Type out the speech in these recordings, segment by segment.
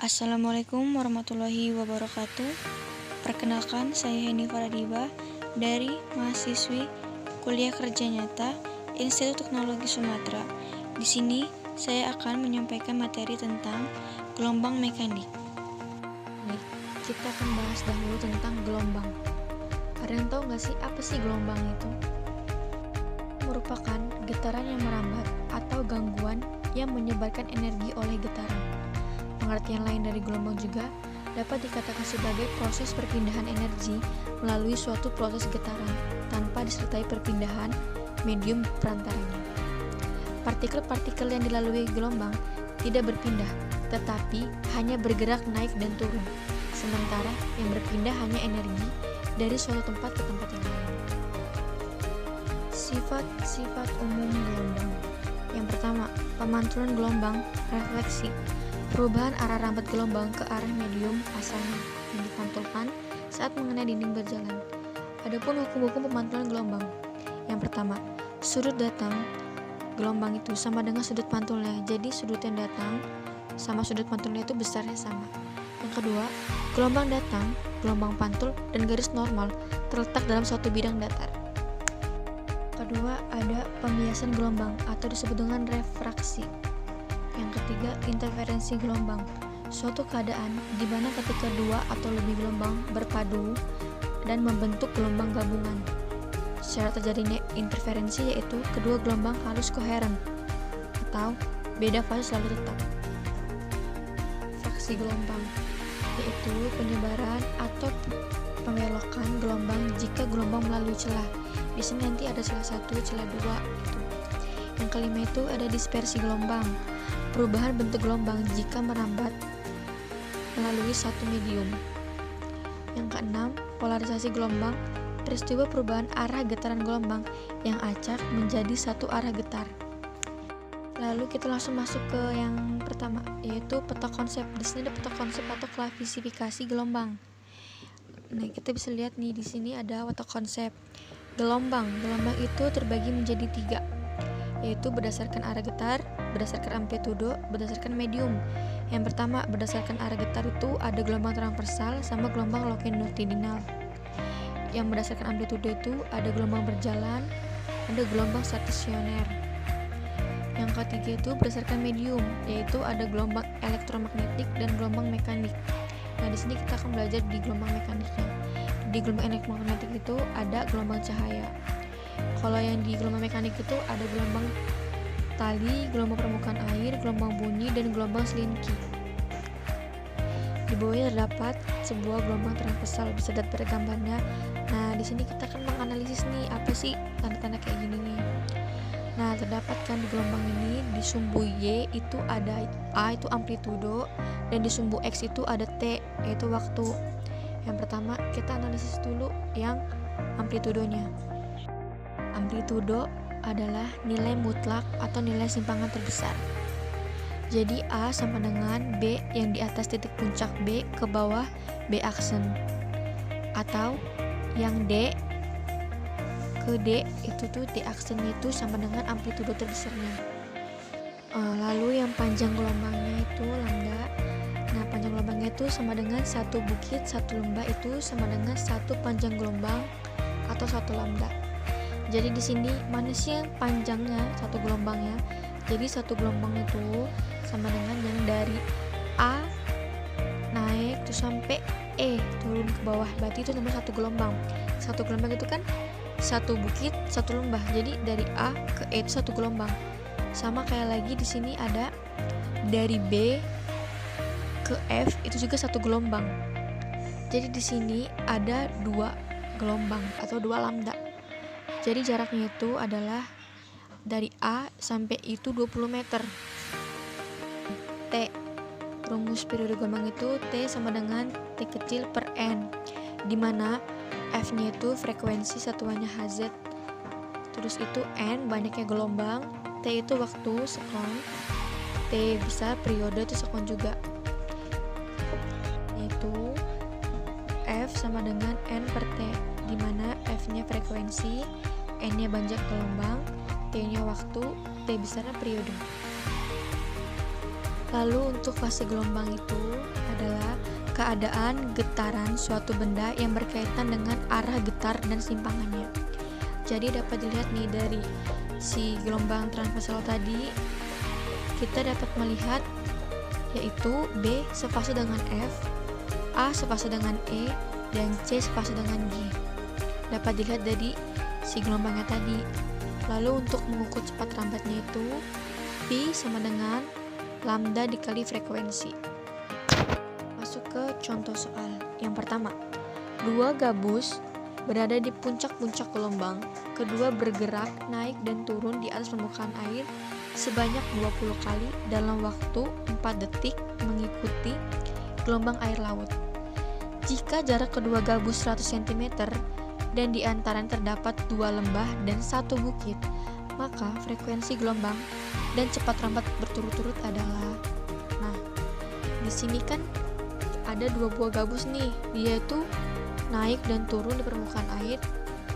Assalamualaikum warahmatullahi wabarakatuh. Perkenalkan, saya Heni Faradiba dari mahasiswi Kuliah Kerja Nyata Institut Teknologi Sumatera. Di sini saya akan menyampaikan materi tentang gelombang mekanik. Nih, kita akan bahas dahulu tentang gelombang. Kalian tahu nggak sih apa sih gelombang itu? Merupakan getaran yang merambat atau gangguan yang menyebarkan energi oleh getaran. Pengertian lain dari gelombang juga dapat dikatakan sebagai proses perpindahan energi melalui suatu proses getaran tanpa disertai perpindahan medium perantaranya. Partikel-partikel yang dilalui gelombang tidak berpindah, tetapi hanya bergerak naik dan turun, sementara yang berpindah hanya energi dari suatu tempat ke tempat yang lain. Sifat-sifat umum gelombang. Yang pertama, pemantulan gelombang refleksi. Perubahan arah rambat gelombang ke arah medium asalnya yang dipantulkan saat mengenai dinding berjalan. Adapun hukum-hukum pemantulan gelombang. Yang pertama, sudut datang gelombang itu sama dengan sudut pantulnya. Jadi sudut yang datang sama sudut pantulnya itu besarnya sama. Yang kedua, gelombang datang, gelombang pantul, dan garis normal terletak dalam suatu bidang datar. Kedua, ada pembiasan gelombang atau disebut dengan refraksi. Yang ketiga, interferensi gelombang. Suatu keadaan di mana ketika dua atau lebih gelombang berpadu dan membentuk gelombang gabungan. Syarat terjadinya interferensi yaitu kedua gelombang harus koheren atau beda fase selalu tetap. Fraksi gelombang yaitu penyebaran atau pembelokan gelombang jika gelombang melalui celah. Di sini nanti ada celah 1, celah 2 gitu. Yang kelima itu ada dispersi gelombang. Perubahan bentuk gelombang jika merambat melalui satu medium. Yang keenam, polarisasi gelombang, peristiwa perubahan arah getaran gelombang yang acak menjadi satu arah getar. Lalu kita langsung masuk ke yang pertama, yaitu peta konsep. Di sini ada peta konsep atau klasifikasi gelombang. Nah, kita bisa lihat nih di sini ada peta konsep gelombang. Gelombang itu terbagi menjadi 3, yaitu berdasarkan arah getar, berdasarkan amplitudo, berdasarkan medium. Yang pertama, berdasarkan arah getar itu ada gelombang transversal sama gelombang longitudinal. Yang berdasarkan amplitudo itu ada gelombang berjalan, ada gelombang stasioner. Yang ketiga itu berdasarkan medium, yaitu ada gelombang elektromagnetik dan gelombang mekanik. Nah, di sini kita akan belajar di gelombang mekaniknya. Di gelombang elektromagnetik itu ada gelombang cahaya. Kalau yang di gelombang mekanik itu ada gelombang tali, gelombang permukaan air, gelombang bunyi, dan gelombang selinki. Di bawahnya terdapat sebuah gelombang transversal, bisa dilihat pada gambarnya. Nah, di sini kita akan menganalisis nih apa sih tanda-tanda kayak gini nih. Nah, terdapat kan di gelombang ini di sumbu Y itu ada A itu amplitudo dan di sumbu X itu ada T yaitu waktu. Yang pertama kita analisis dulu yang amplitudonya. Amplitudo adalah nilai mutlak atau nilai simpangan terbesar. Jadi A sama dengan B yang di atas titik puncak B ke bawah B aksen. Atau yang D ke D itu tuh D aksen itu sama dengan amplitudo terbesarnya. Lalu yang panjang gelombangnya itu lambda. Nah, panjang gelombangnya itu sama dengan satu bukit, satu lembah itu sama dengan satu panjang gelombang atau satu lambda. Jadi di sini mana sih yang panjangnya satu gelombangnya? Jadi satu gelombang itu sama dengan yang dari A naik terus sampai E turun ke bawah. Berarti itu nomor satu gelombang. Satu gelombang itu kan satu bukit, satu lembah. Jadi dari A ke E itu satu gelombang. Sama kayak lagi di sini ada dari B ke F itu juga satu gelombang. Jadi di sini ada 2 gelombang atau 2 lambda. Jadi jaraknya itu adalah dari A sampai itu 20 meter. T. Rumus periode gelombang itu T sama dengan T kecil per N, di mana F-nya itu frekuensi satuannya Hz. Terus itu N banyaknya gelombang, T itu waktu sekon, T besar periode itu sekon juga. Yaitu F sama dengan N per T, di mana F-nya frekuensi, N-nya banyak gelombang, T-nya waktu, T besarnya periode. Lalu untuk fase gelombang itu adalah keadaan getaran suatu benda yang berkaitan dengan arah getar dan simpangannya. Jadi dapat dilihat nih dari si gelombang transversal tadi, kita dapat melihat yaitu B sefase dengan F, A sefase dengan E, dan C sefase dengan G. Dapat dilihat dari si gelombangnya tadi. Lalu untuk mengukur cepat lambatnya itu V sama dengan lambda dikali frekuensi. Masuk ke contoh soal. Yang pertama, dua gabus berada di puncak-puncak gelombang. Kedua bergerak naik dan turun di atas permukaan air sebanyak 20 kali dalam waktu 4 detik mengikuti gelombang air laut. Jika jarak kedua gabus 100 cm dan di antaranya terdapat dua lembah dan satu bukit, maka frekuensi gelombang dan cepat lambat berturut-turut adalah. Nah, di sini kan ada dua buah gabus nih, dia itu naik dan turun di permukaan air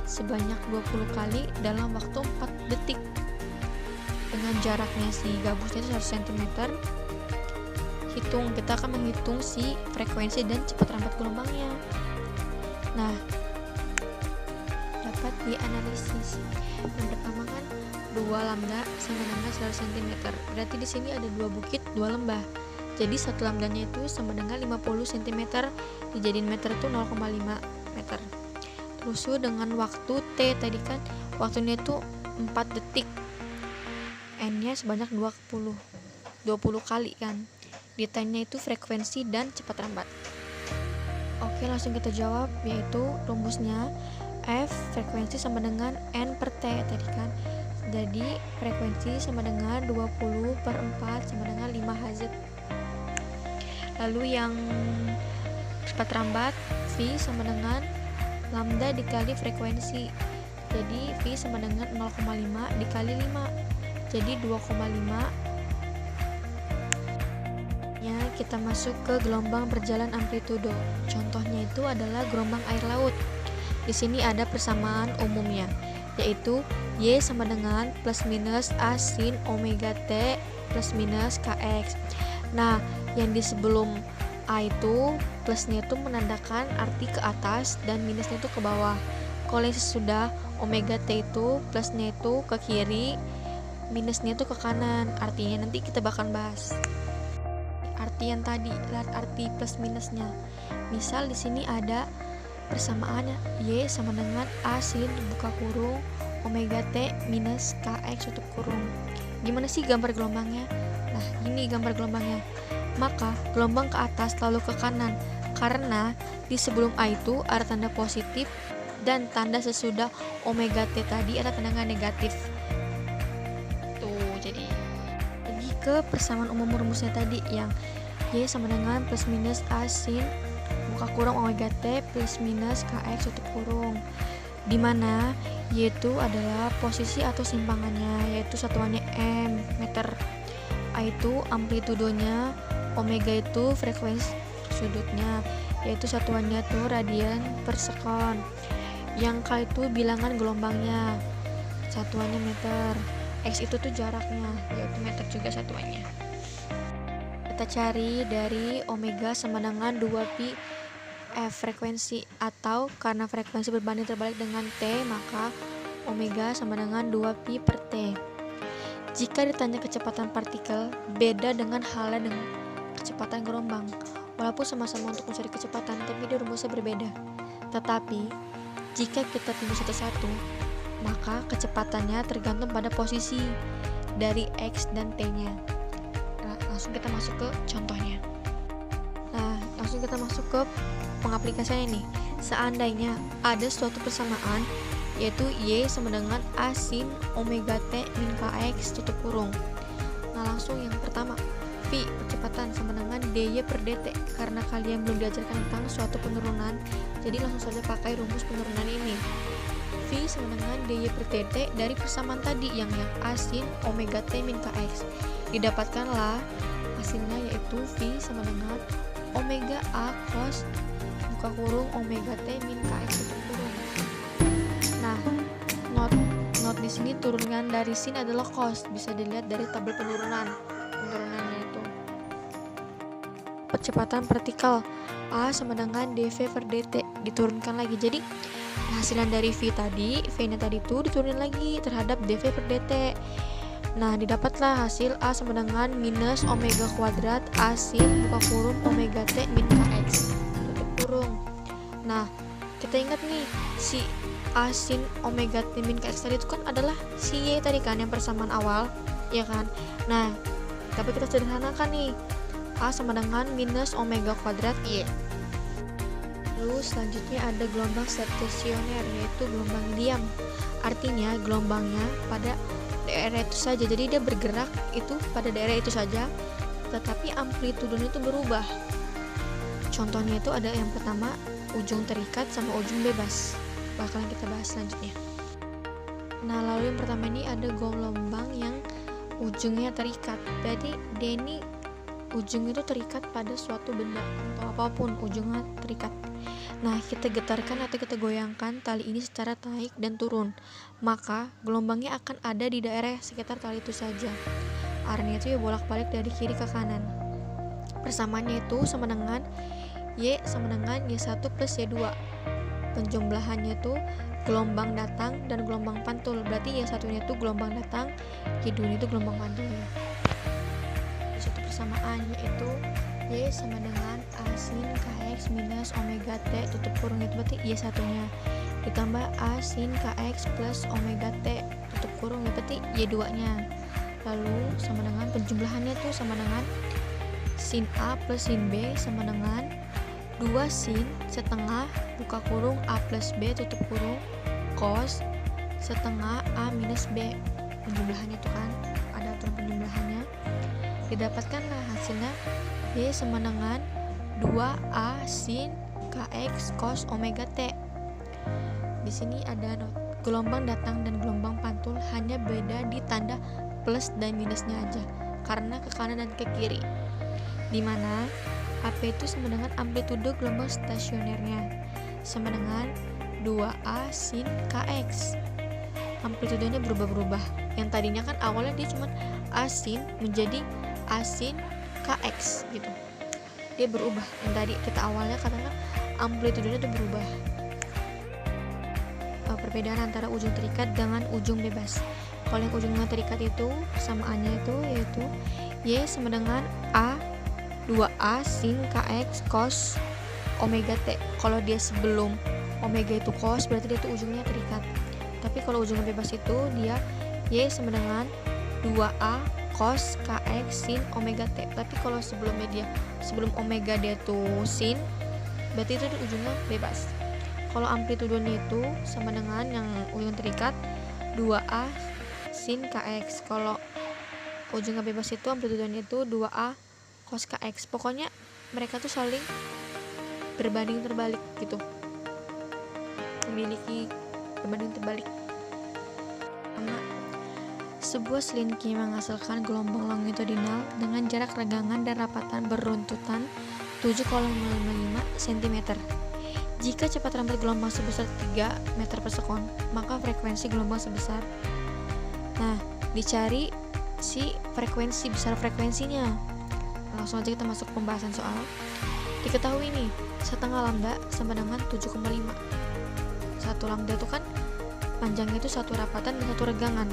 sebanyak 20 kali dalam waktu 4 detik. Dengan jaraknya si gabusnya itu 100 cm, kita akan menghitung si frekuensi dan cepat lambat gelombangnya. Nah, dapat dianalisis. Yang pertama kan 2 lambda sama dengan 100 cm. Berarti di sini ada 2 bukit, 2 lembah. Jadi 1 lambdanya itu sama dengan 50 cm, dijadiin meter itu 0,5 meter. Terus dengan waktu T tadi kan waktunya itu 4 detik. N-nya sebanyak 20 kali kan. Ditanya itu frekuensi dan cepat lambat. Oke, langsung kita jawab, yaitu rumusnya F frekuensi sama dengan N per T tadi kan. Jadi frekuensi sama dengan 20 per 4 sama dengan 5 Hz. Lalu yang cepat lambat V sama dengan lambda dikali frekuensi. Jadi V sama dengan 0,5 dikali 5. Jadi 2,5. Ya, kita masuk ke gelombang berjalan amplitudo. Contohnya itu adalah gelombang air laut. Di sini ada persamaan umumnya, yaitu Y sama dengan plus minus A sin omega T plus minus Kx. Nah, yang di sebelum A itu plusnya itu menandakan arti ke atas dan minusnya itu ke bawah. Kalau yang sesudah omega T itu plusnya itu ke kiri, minusnya itu ke kanan. Artinya nanti kita bakal bahas arti yang tadi, lihat arti plus minusnya. Misal di sini ada persamaannya Y sama dengan A sin buka kurung omega T minus Kx tutup kurung. Gimana sih gambar gelombangnya? Nah, ini gambar gelombangnya. Maka gelombang ke atas lalu ke kanan, karena di sebelum A itu ada tanda positif dan tanda sesudah omega T tadi ada tanda negatif. Tuh, jadi lagi ke persamaan umum rumusnya tadi yang Y sama dengan plus minus A sin buka kurung omega T plus minus Kx tutup kurung, dimana Y itu adalah posisi atau simpangannya, yaitu satuannya M meter, A itu amplitudonya, omega itu frekuensi sudutnya, yaitu satuannya tuh radian per sekon, yang K itu bilangan gelombangnya, satuannya meter, X itu tuh jaraknya, yaitu meter juga satuannya. Kita cari dari omega sama dengan 2pi F frekuensi, atau karena frekuensi berbanding terbalik dengan T, maka omega sama dengan 2pi per T. Jika ditanya kecepatan partikel, beda dengan halnya dengan kecepatan gelombang. Walaupun sama-sama untuk mencari kecepatan, tapi dia rumusnya berbeda. Tetapi, jika kita tinjau satu-satu, maka kecepatannya tergantung pada posisi dari X dan T-nya. Langsung kita masuk ke contohnya. Nah, langsung kita masuk ke pengaplikasiannya nih. Seandainya ada suatu persamaan, yaitu Y sama dengan A sin omega T min Kx tutup kurung. Nah, langsung yang pertama, V percepatan sama dengan dy per dt. Karena kalian belum diajarkan tentang suatu penurunan, jadi langsung saja pakai rumus penurunan ini. V sama dengan dy per dt dari persamaan tadi yang A sin omega T min Kx. Didapatkanlah hasilnya, yaitu V sama dengan omega A cos buka kurung omega T min Kx tutup kurung. Nah, not di sini turunkan dari sin adalah cos, bisa dilihat dari tabel penurunannya itu. percepatan vertikal A sama dengan dV per dt, diturunkan lagi. Jadi hasilan dari V nya tadi itu diturunin lagi terhadap dV per dt. Nah, didapatlah hasil A sama dengan minus omega kuadrat A sin buka kurung omega t min kx tutup kurung. Nah, kita ingat nih, si A sin omega t min kx tadi itu kan adalah si Y tadi kan, yang persamaan awal, ya kan? Nah, tapi kita sederhanakan nih, A sama dengan minus omega kuadrat Y. Lalu selanjutnya ada gelombang stasioner, yaitu gelombang diam. Artinya gelombangnya pada daerah itu saja, jadi dia bergerak itu pada daerah itu saja, tetapi amplitudenya itu berubah. Contohnya itu ada yang pertama, ujung terikat sama ujung bebas, bakalan kita bahas selanjutnya. Nah, lalu yang pertama ini ada gelombang yang ujungnya terikat. Berarti dia ini ujung itu terikat pada suatu benda atau apapun, ujungnya terikat. Nah, kita getarkan atau kita goyangkan tali ini secara naik dan turun, maka gelombangnya akan ada di daerah sekitar tali itu saja. Arahnya itu ya bolak-balik dari kiri ke kanan. Persamaannya itu sama dengan Y sama dengan Y1 plus Y2. Penjumlahannya itu gelombang datang dan gelombang pantul. Berarti Y1 nya itu gelombang datang, Y2 itu gelombang pantul. Suatu persamaan yaitu Y sama dengan A sin kx minus omega t tutup kurung, itu berarti Y1 nya ditambah A sin kx plus omega t tutup kurung, itu berarti Y2 nya. Lalu sama dengan penjumlahannya tuh sama dengan sin A plus sin B sama dengan 2 sin setengah buka kurung A plus B tutup kurung cos setengah A minus B. Penjumlahannya itu kan ada aturan penjumlahannya. Didapatkanlah hasilnya Y sama dengan 2A sin kx cos omega t. Di sini ada gelombang datang dan gelombang pantul, hanya beda di tanda plus dan minusnya aja, karena ke kanan dan ke kiri. Dimana AP itu sama dengan amplitude gelombang stasionernya, sama dengan 2A sin kx. Amplitudenya berubah-berubah. Yang tadinya kan awalnya dia cuma A sin menjadi A sin kx gitu. Dia berubah. Yang tadi kita awalnya katanya amplitudenya itu berubah. Perbedaan antara ujung terikat dengan ujung bebas. Kalau yang ujungnya terikat itu persamaannya itu yaitu Y sama dengan A 2A sin kx cos omega t. Kalau dia sebelum omega itu cos, berarti dia itu ujungnya terikat. Tapi kalau ujungnya bebas itu dia Y sama dengan 2A cos kx sin omega t. Tapi kalau sebelum omega dia tuh sin, berarti itu ujungnya bebas. Kalau amplitudenya itu sama dengan yang ujung terikat 2A sin kx. Kalau ujungnya bebas itu amplitudenya itu 2A cos kx. Pokoknya mereka tuh saling berbanding terbalik gitu, memiliki berbanding terbalik. Karena sebuah selinki menghasilkan gelombang longitudinal dengan jarak regangan dan rapatan beruntutan 7,55 cm. Jika cepat rambat gelombang sebesar 3 meter per sekon, maka frekuensi gelombang sebesar. Nah, dicari si frekuensi, besar frekuensinya. Langsung aja kita masuk pembahasan soal. Diketahui nih, setengah lambda sama dengan 7,5. Satu lambda itu kan panjangnya itu satu rapatan dan satu regangan,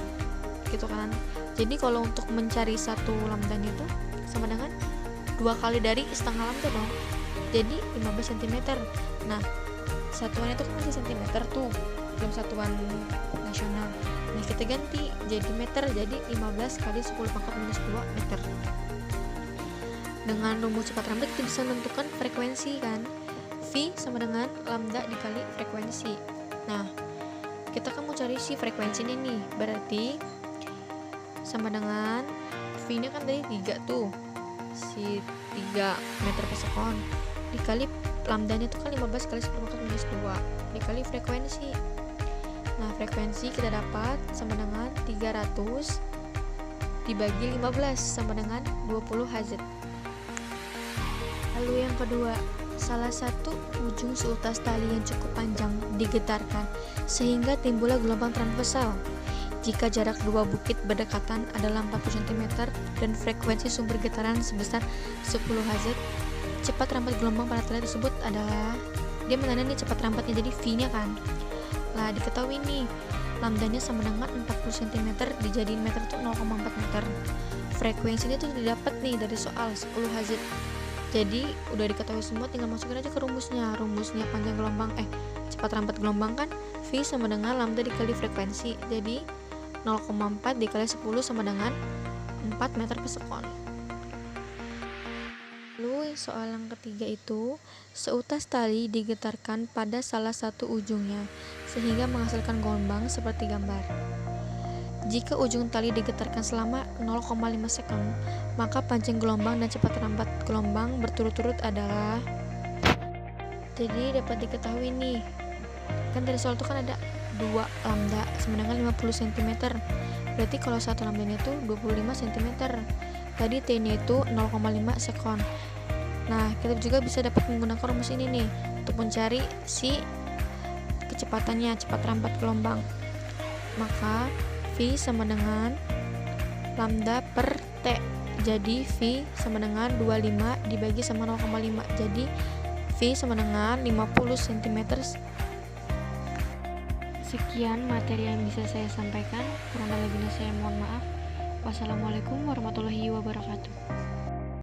gitu kan. Jadi kalau untuk mencari satu lambdanya itu sama dengan 2 kali dari setengah lambda dong. Jadi 15 cm. Nah, satuannya itu kan masih cm tuh, belum satuan nasional. Nah, kita ganti jadi meter, jadi 15 kali 10 pangkat minus 2 meter. Dengan rumus cepat rambat kita bisa menentukan frekuensi kan. V sama dengan lambda dikali frekuensi. Nah, kita kan mau cari si frekuensinya nih. Berarti sama dengan V-nya kan tadi 3 tuh. Si 3 meter per sekon dikali lambdanya itu kan 15 kali 10 pangkat minus 2 dikali frekuensi. Nah, frekuensi kita dapat sama dengan 300 dibagi 15 sama dengan 20 Hz. Lalu yang kedua, salah satu ujung seutas tali yang cukup panjang digetarkan sehingga timbullah gelombang transversal. Jika jarak dua bukit berdekatan adalah 40 cm dan frekuensi sumber getaran sebesar 10 Hz, cepat rampat gelombang pada tali tersebut adalah, dia menanda nih cepat rampatnya, jadi V-nya kan. Lah diketahui nih lambdanya sama dengan 40 cm, dijadiin meter itu 0,4 meter. Frekuensinya tuh didapat nih dari soal 10 Hz. Jadi udah diketahui semua, tinggal masukin aja ke rumusnya. Rumusnya panjang gelombang cepat rampat gelombang kan V sama dengan lambda dikali frekuensi. Jadi 0,4 dikali 10 sama dengan 4 meter per sekon. Lalu soal yang ketiga itu, seutas tali digetarkan pada salah satu ujungnya sehingga menghasilkan gelombang seperti gambar. Jika ujung tali digetarkan selama 0,5 sekon, maka panjang gelombang dan cepat rampat gelombang berturut-turut adalah. Jadi dapat diketahui nih, kan dari soal itu kan ada 2 lambda sama dengan 50 cm. Berarti kalau satu lambdanya itu 25 cm. Tadi T-nya itu 0,5 sekon. Nah, kita juga bisa dapat menggunakan rumus ini nih untuk mencari si kecepatannya, cepat rampat gelombang. Maka V sama dengan lambda per T. Jadi V sama dengan 25 dibagi sama 0,5. Jadi V sama dengan 50 cm. Sekian materi yang bisa saya sampaikan. Kurang lebihnya saya mohon maaf. Wassalamualaikum warahmatullahi wabarakatuh.